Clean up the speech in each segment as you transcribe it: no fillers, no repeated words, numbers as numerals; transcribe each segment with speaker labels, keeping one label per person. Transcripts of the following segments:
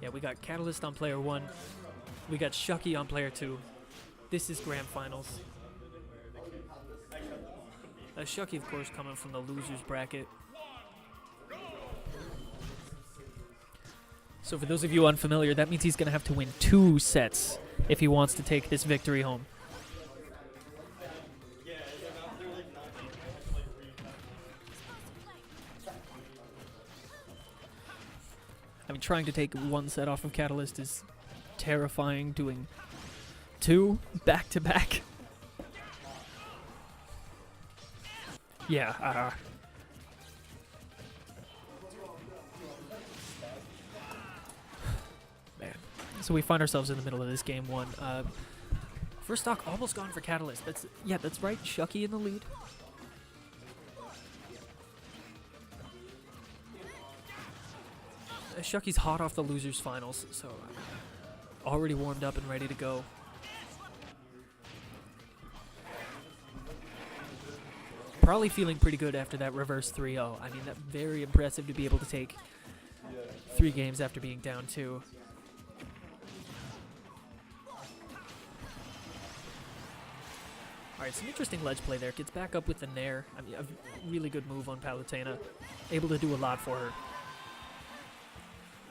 Speaker 1: Yeah, we got Catalyst on player 1. We got Shuck3y on player 2. This is grand finals. Shuck3y, of course, coming from the losers bracket. So for those of you unfamiliar, that means he's going to have to win 2 sets if he wants to take this victory home. I mean, trying to take 1 set off of Catalyst is terrifying. Doing 2 back-to-back. Yeah, man. So we find ourselves in the middle of this game 1. First stock almost gone for Catalyst. That's right. Shuck3y in the lead. Shuck3y's hot off the losers finals, so already warmed up and ready to go. Probably feeling pretty good after that reverse 3-0. I mean, that's very impressive to be able to take 3 games after being down 2. Alright, some interesting ledge play there. Gets back up with the Nair. I mean, a really good move on Palutena. Able to do a lot for her.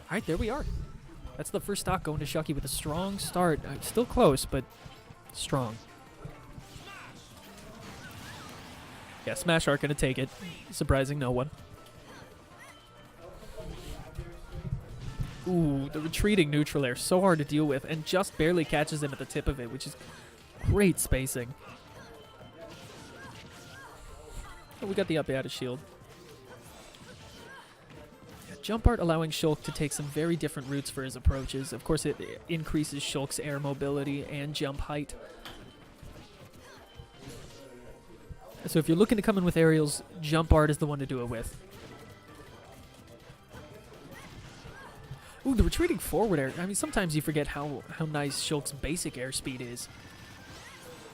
Speaker 1: Alright, there we are. That's the first stock going to Shuck3y with a strong start. Still close, but strong. Yeah, Smash Art gonna take it. Surprising no one. Ooh, the retreating neutral air. So hard to deal with, and just barely catches him at the tip of it, which is great spacing. Oh, we got the up air out of shield. Jump art allowing Shulk to take some very different routes for his approaches. Of course, it increases Shulk's air mobility and jump height. So if you're looking to come in with aerials, jump art is the one to do it with. Ooh, the retreating forward air. I mean, sometimes you forget how nice Shulk's basic airspeed is.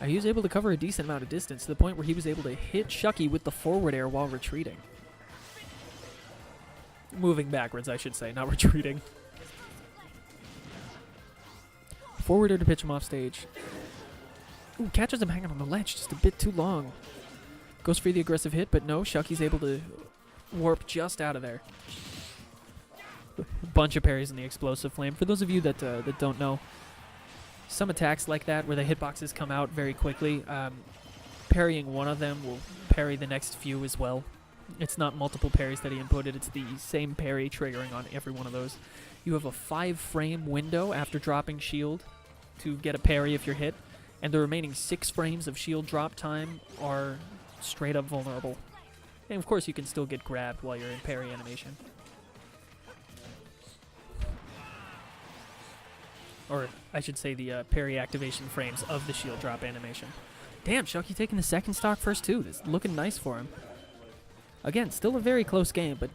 Speaker 1: He was able to cover a decent amount of distance to the point where he was able to hit Shuck3y with the forward air while retreating. Moving backwards, I should say, not retreating. Forward air to pitch him off stage. Ooh, catches him hanging on the ledge just a bit too long. Goes for the aggressive hit, but no, Shuck3y's able to warp just out of there. Bunch of parries in the explosive flame. For those of you that don't know, some attacks like that where the hitboxes come out very quickly, parrying one of them will parry the next few as well. It's not multiple parries that he inputted, it's the same parry triggering on every one of those. You have a 5-frame window after dropping shield to get a parry if you're hit, and the remaining 6 frames of shield drop time are straight up vulnerable. And of course you can still get grabbed while you're in parry animation. Or I should say the parry activation frames of the shield drop animation. Damn, Shuck3y taking the second stock first too. This is looking nice for him. Again, still a very close game, but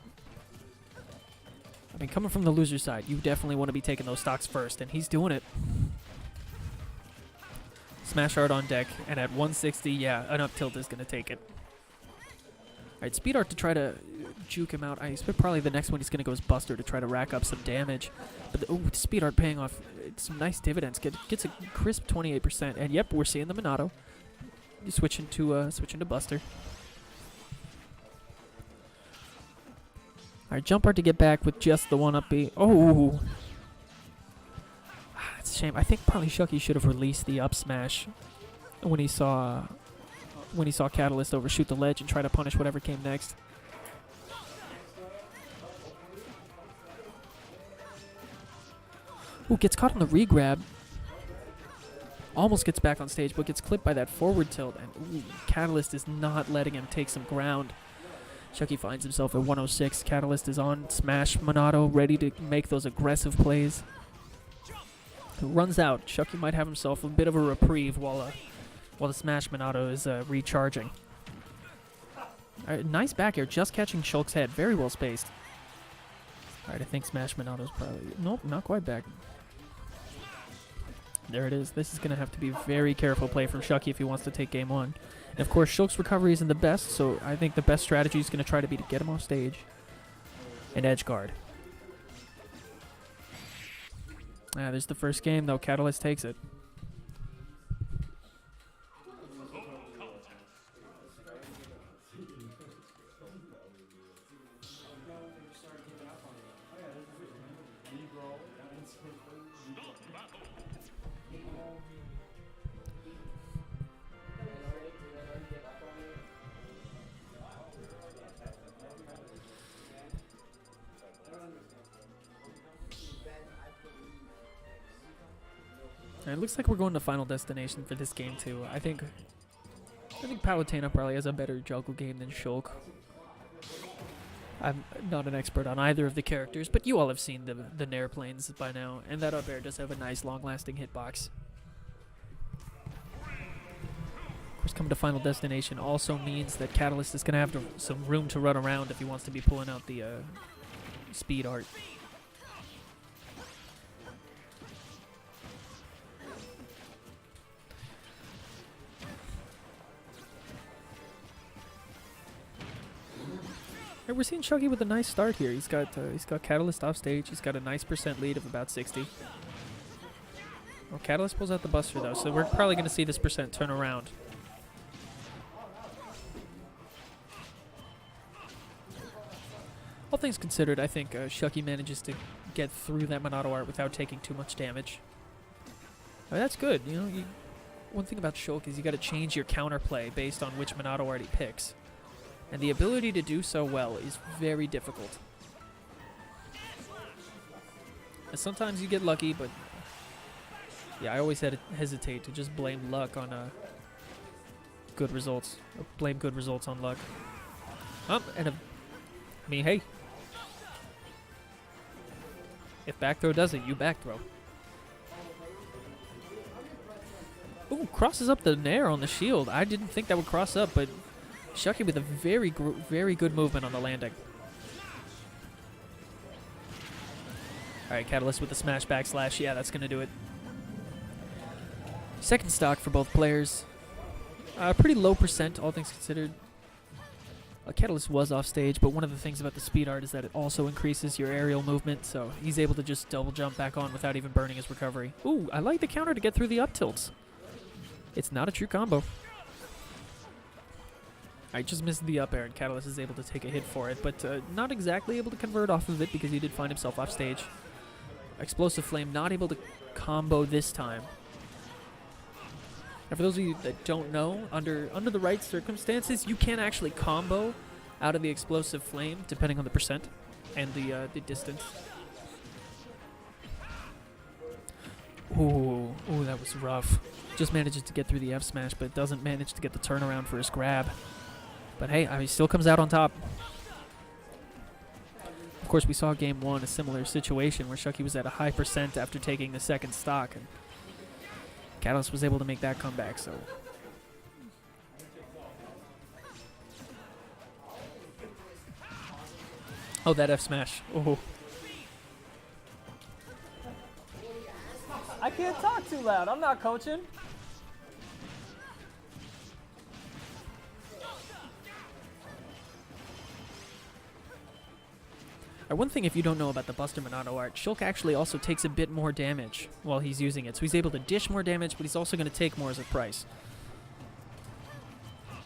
Speaker 1: I mean, coming from the loser side, you definitely want to be taking those stocks first, and he's doing it. Smash Art on deck, and at 160, yeah, an up tilt is going to take it. Alright, Speed Art to try to juke him out. I expect probably the next one he's going to go as Buster to try to rack up some damage. But the Speed Art paying off some nice dividends. Gets a crisp 28%, and yep, we're seeing the Minato. Switching to Buster. Alright, Jump Art to get back with just the 1-up B. Oh! That's a shame. I think probably Shuck3y should have released the up smash when he saw Catalyst overshoot the ledge and try to punish whatever came next. Ooh, gets caught on the regrab. Almost gets back on stage, but gets clipped by that forward tilt. And ooh, Catalyst is not letting him take some ground. Shuck3y finds himself at 106. Catalyst is on smash Minato, ready to make those aggressive plays. Runs out. Shuck3y might have himself a bit of a reprieve while the smash Minato is recharging. Nice back air, just catching Shulk's head. Very well spaced. Alright, I think smash Minato's probably... Nope, not quite back. There it is. This is going to have to be very careful play from Shuck3y if he wants to take game 1. And of course, Shulk's recovery isn't the best, so I think the best strategy is going to try to be to get him off stage and edge guard. There's the first game, though. Catalyst takes it. It looks like we're going to Final Destination for this game too. I think Palutena probably has a better juggle game than Shulk. I'm not an expert on either of the characters, but you all have seen the Nair planes by now, and that up air does have a nice long-lasting hitbox. Of course, coming to Final Destination also means that Catalyst is going to have some room to run around if he wants to be pulling out the speed art. We're seeing Shuck3y with a nice start here. He's got Catalyst off stage. He's got a nice % lead of about 60. Well, Catalyst pulls out the Buster though, so we're probably going to see this % turn around. All things considered, I think Shuck3y manages to get through that Monado art without taking too much damage. I mean, that's good. You know, one thing about Shulk is you got to change your counterplay based on which Monado art he picks. And the ability to do so well is very difficult. And sometimes you get lucky, but yeah, I always hesitate to just blame luck on good results. Or blame good results on luck. I mean, hey. If back throw does it, you back throw. Ooh, crosses up the Nair on the shield. I didn't think that would cross up, but Shuck3y with a very good movement on the landing. Alright, Catalyst with the smash backslash. Yeah, that's going to do it. Second stock for both players. Pretty low %, all things considered. Catalyst was off stage, but one of the things about the speed art is that it also increases your aerial movement, so he's able to just double jump back on without even burning his recovery. Ooh, I like the counter to get through the up tilts. It's not a true combo. I just missed the up air, and Catalyst is able to take a hit for it, but not exactly able to convert off of it because he did find himself off stage. Explosive Flame not able to combo this time. And for those of you that don't know, under the right circumstances, you can actually combo out of the Explosive Flame, depending on the % and the distance. Ooh, that was rough. Just manages to get through the F smash, but doesn't manage to get the turnaround for his grab. But hey, I mean, still comes out on top. Of course, we saw game 1, a similar situation where Shuck3y was at a high % after taking the second stock, and Catalyst was able to make that comeback, so. Oh, that F smash. Oh.
Speaker 2: I can't talk too loud. I'm not coaching.
Speaker 1: One thing, if you don't know about the Buster Monado art, Shulk actually also takes a bit more damage while he's using it. So he's able to dish more damage, but he's also going to take more as a price.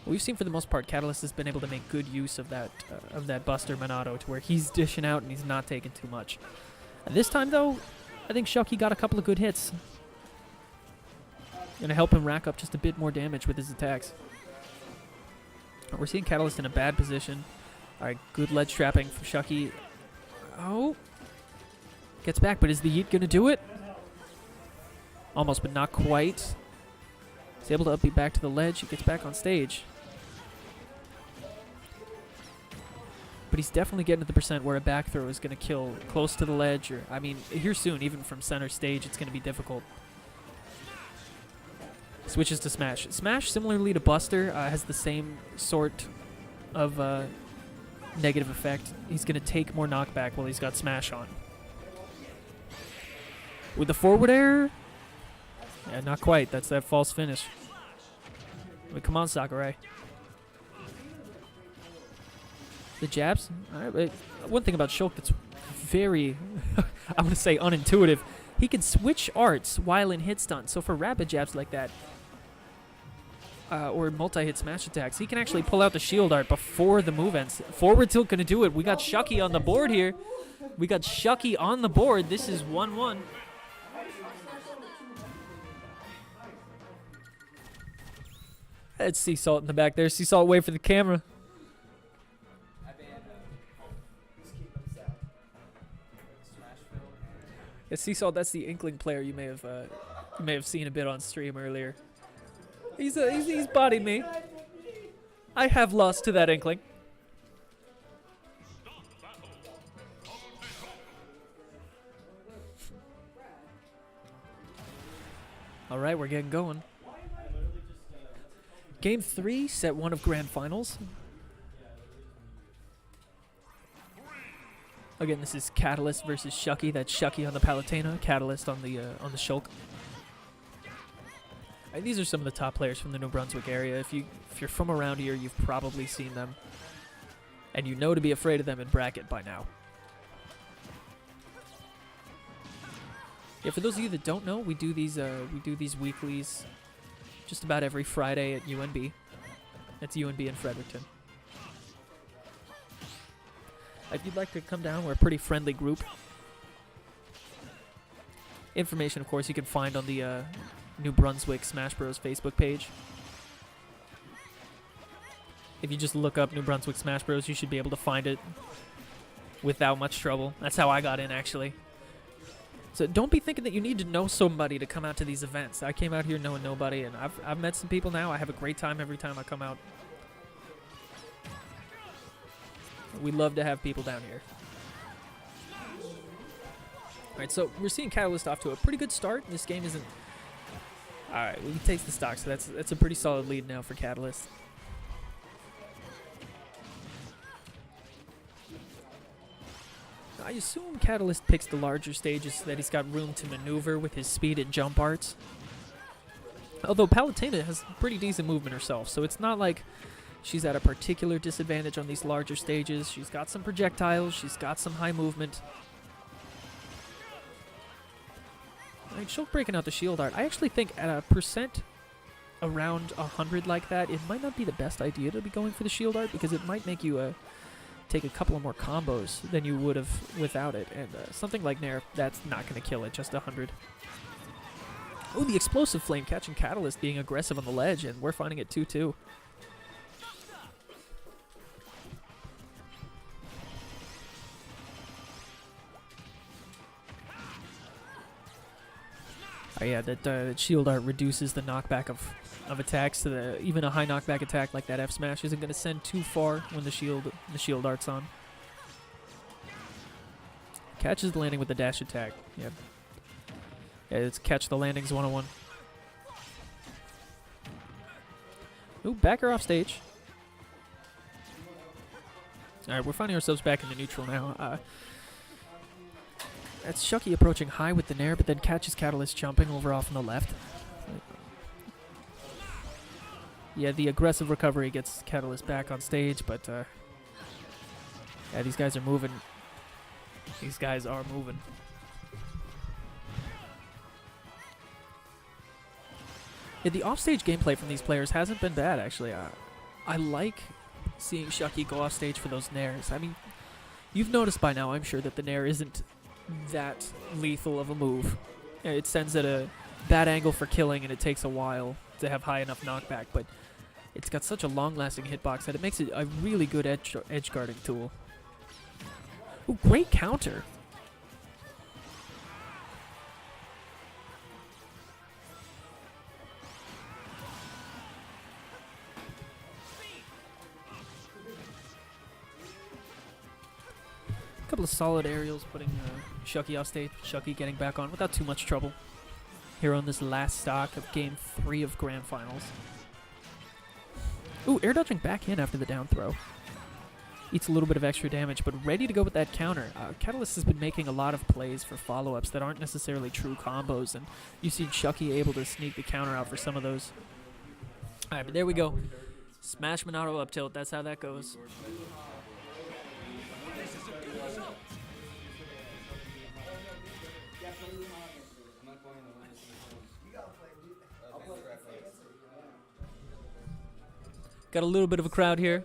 Speaker 1: We've seen for the most part, Catalyst has been able to make good use of that Buster Monado to where he's dishing out and he's not taking too much. And this time, though, I think Shuck3y got a couple of good hits. Going to help him rack up just a bit more damage with his attacks. We're seeing Catalyst in a bad position. All right, good ledge trapping for Shuck3y. Oh. Gets back, but is the yeet going to do it? Almost, but not quite. He's able to up beat back to the ledge. He gets back on stage. But he's definitely getting to the % where a back throw is going to kill close to the ledge. Or, I mean, here soon, even from center stage, it's going to be difficult. Switches to Smash. Smash, similarly to Buster, has the same sort of negative effect. He's going to take more knockback while he's got Smash on. With the forward air, yeah, not quite. That's that false finish. But come on, Shuk3y. The jabs. All right, one thing about Shulk that's very, I'm going to say unintuitive. he can switch arts while in hit stun. So for rapid jabs like that, or multi-hit smash attacks, he can actually pull out the shield art before the move ends. Forward tilt gonna do it. We got Shuck3y on the board here. We got Shuck3y on the board. This is 1-1. Let's see Salt in the back there. See Salt, wait for the camera. Yeah, Sea Salt, that's the Inkling player you may have seen a bit on stream earlier. He's bodied me. I have lost to that Inkling. All right, we're getting going. Game 3, set 1 of Grand Finals. Again, this is Catalyst versus Shuck3y. That's Shuck3y on the Palutena, Catalyst on the Shulk. These are some of the top players from the New Brunswick area. If you're from around here, you've probably seen them, and you know to be afraid of them in bracket by now. Yeah, for those of you that don't know, we do these weeklies just about every Friday at UNB. That's UNB in Fredericton. If you'd like to come down, we're a pretty friendly group. Information, of course, you can find on the New Brunswick Smash Bros. Facebook page. If you just look up New Brunswick Smash Bros., you should be able to find it without much trouble. That's how I got in, actually. So don't be thinking that you need to know somebody to come out to these events. I came out here knowing nobody, and I've met some people now. I have a great time every time I come out. We love to have people down here. All right, so we're seeing Catalyst off to a pretty good start. This game isn't... All right, well, he takes the stock, so that's a pretty solid lead now for Catalyst. I assume Catalyst picks the larger stages so that he's got room to maneuver with his speed and jump arts. Although Palutena has pretty decent movement herself, so it's not like she's at a particular disadvantage on these larger stages. She's got some projectiles, she's got some high movement. Alright, Shulk breaking out the shield art. I actually think at a percent around 100 like that, it might not be the best idea to be going for the shield art because it might make you take a couple of more combos than you would have without it. And something like Nair, that's not going to kill it, just 100. Oh, the explosive flame catching Catalyst being aggressive on the ledge, and we're finding it 2-2. Oh yeah, that shield art reduces the knockback of attacks to the even a high knockback attack like that F smash isn't going to send too far when the shield art's on. Catches the landing with the dash attack. Yeah, it's catch the landings 101. Ooh, back her off stage. All right, we're finding ourselves back in the neutral now. That's Shuck3y approaching high with the Nair, but then catches Catalyst jumping over off on the left. Yeah, the aggressive recovery gets Catalyst back on stage, but yeah, these guys are moving. These guys are moving. Yeah, the offstage gameplay from these players hasn't been bad, actually. I like seeing Shuck3y go off stage for those Nairs. I mean, you've noticed by now, I'm sure, that the Nair isn't that lethal of a move. It sends at a bad angle for killing, and it takes a while to have high enough knockback, but it's got such a long-lasting hitbox that it makes it a really good edge guarding tool. Ooh, great counter. A couple of solid aerials putting Shuck3y off stage. Shuck3y getting back on without too much trouble here on this last stock of Game 3 of Grand Finals. Ooh, air dodging back in after the down throw. Eats a little bit of extra damage, but ready to go with that counter. Catalyst has been making a lot of plays for follow-ups that aren't necessarily true combos, and you've seen Shuck3y able to sneak the counter out for some of those. All right, but there we go. Smash Monado up tilt. That's how that goes. Got a little bit of a crowd here.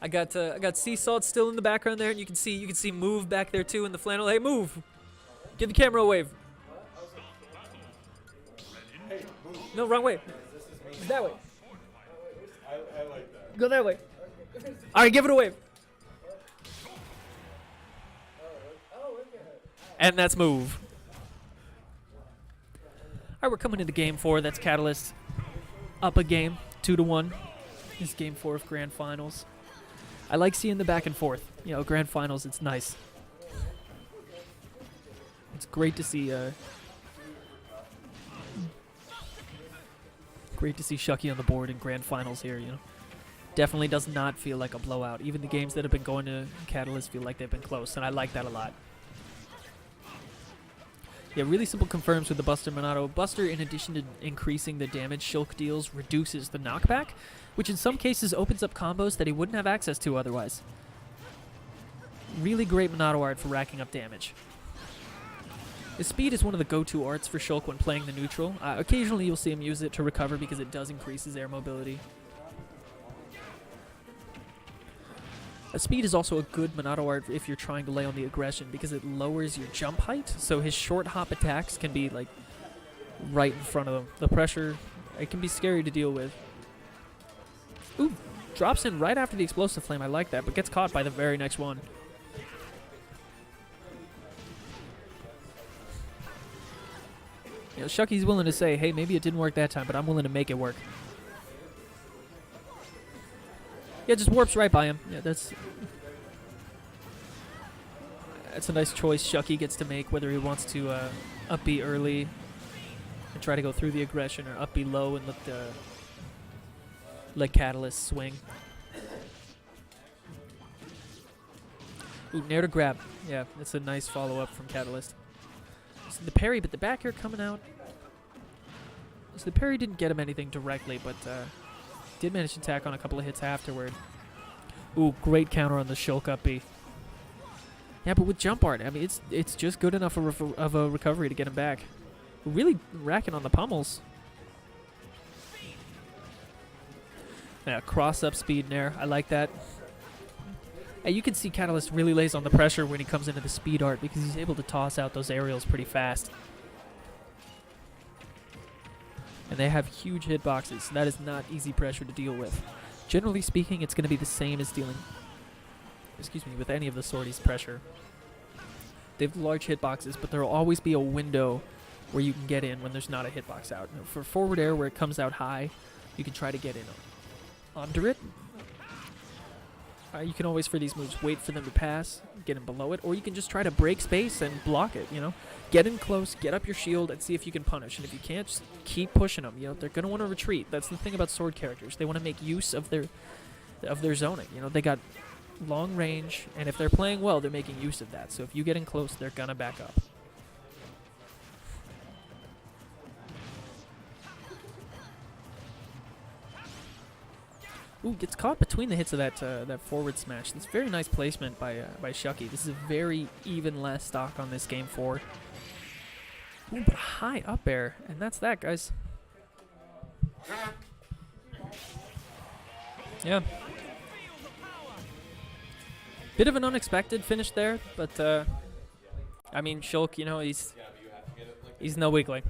Speaker 1: I got Sea Salt still in the background there, and you can see Move back there too in the flannel. Hey, Move! Give the camera a wave. No, wrong way. That way.
Speaker 3: I like that.
Speaker 1: Go that way. All right, give it a wave. And that's Move. All right, we're coming into Game 4. That's Catalyst up a game, 2-1. This is Game 4 of Grand Finals. I like seeing the back and forth. You know, Grand Finals, it's nice. It's great to see. Great to see Shuck3y on the board in Grand Finals here. You know, definitely does not feel like a blowout. Even the games that have been going to Catalyst feel like they've been close, and I like that a lot. Yeah, really simple confirms with the Buster Monado. Buster, in addition to increasing the damage Shulk deals, reduces the knockback, which in some cases opens up combos that he wouldn't have access to otherwise. Really great Monado art for racking up damage. His speed is one of the go-to arts for Shulk when playing the neutral. Occasionally you'll see him use it to recover because it does increase his air mobility. Speed is also a good Monado art if you're trying to lay on the aggression because it lowers your jump height, so his short hop attacks can be like right in front of him. The pressure, it can be scary to deal with. Ooh, drops in right after the explosive flame, I like that, but gets caught by the very next one. You know, Shuck3y's willing to say, hey, maybe it didn't work that time, but I'm willing to make it work. Yeah, just warps right by him. Yeah, that's a nice choice Shuck3y gets to make, whether he wants to up B early and try to go through the aggression, or up B low and let Catalyst swing. Ooh, nair to grab. Yeah, that's a nice follow-up from Catalyst. So the parry, but the back air coming out. So the parry didn't get him anything directly, but did manage to tack on a couple of hits afterward. Ooh, great counter on the Shulk up B. Yeah, but with jump art, I mean, it's just good enough of a recovery to get him back. Really racking on the pummels. Yeah, cross up speed nair. I like that. And you can see Catalyst really lays on the pressure when he comes into the speed art because he's able to toss out those aerials pretty fast. And they have huge hitboxes, so that is not easy pressure to deal with. Generally speaking, it's going to be the same as dealing, with any of the sorties pressure. They have large hitboxes, but there will always be a window where you can get in when there's not a hitbox out. Now, for forward air where it comes out high, you can try to get in under it. You can always, for these moves, wait for them to pass, get in below it, or you can just try to break space and block it, you know? Get in close, get up your shield, and see if you can punish. And if you can't, just keep pushing them. You know, they're going to want to retreat. That's the thing about sword characters. They want to make use of their zoning. You know, they got long range, and if they're playing well, they're making use of that. So if you get in close, they're going to back up. Ooh, gets caught between the hits of that forward smash. That's very nice placement by Shuck3y. This is a very even last stock on this Game 4. Ooh, but a high up air, and that's that, guys. Yeah. Bit of an unexpected finish there, but I mean, Shulk, you know, he's no weakling.